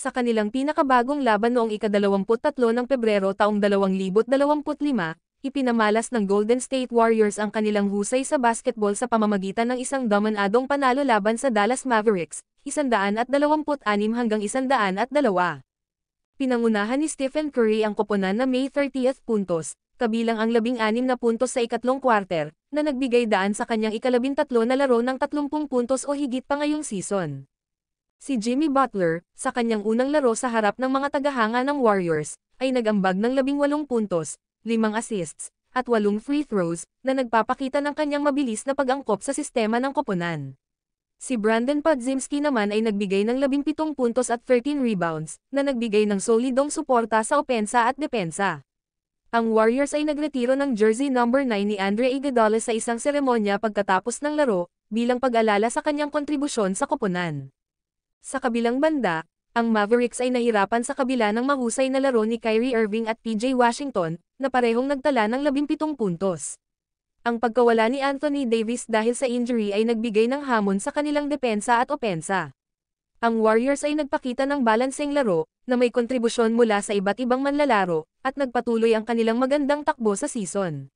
Sa kanilang pinakabagong laban noong ika-23 ng Pebrero taong 2025, ipinamalas ng Golden State Warriors ang kanilang husay sa basketball sa pamamagitan ng isang dominadong panalo laban sa Dallas Mavericks, 126-102. Pinangunahan ni Stephen Curry ang koponan na May 30 puntos, kabilang ang 16 na puntos sa ikatlong kwarter, na nagbigay daan sa kanyang ika-13 na laro ng 30 puntos o higit pa ngayong season. Si Jimmy Butler, sa kanyang unang laro sa harap ng mga tagahanga ng Warriors, ay nag-ambag ng 18 puntos, 5 assists, at 8 free throws, na nagpapakita ng kanyang mabilis na pag-angkop sa sistema ng koponan. Si Brandon Podziemski naman ay nagbigay ng 17 puntos at 13 rebounds, na nagbigay ng solidong suporta sa opensa at depensa. Ang Warriors ay nagretiro ng jersey number 9 ni Andre Iguodala sa isang seremonya pagkatapos ng laro, bilang pag-alala sa kanyang kontribusyon sa koponan. Sa kabilang banda, ang Mavericks ay nahirapan sa kabila ng mahusay na laro ni Kyrie Irving at PJ Washington, na parehong nagtala ng 17 puntos. Ang pagkawala ni Anthony Davis dahil sa injury ay nagbigay ng hamon sa kanilang depensa at opensa. Ang Warriors ay nagpakita ng balanseng laro, na may kontribusyon mula sa iba't ibang manlalaro, at nagpatuloy ang kanilang magandang takbo sa season.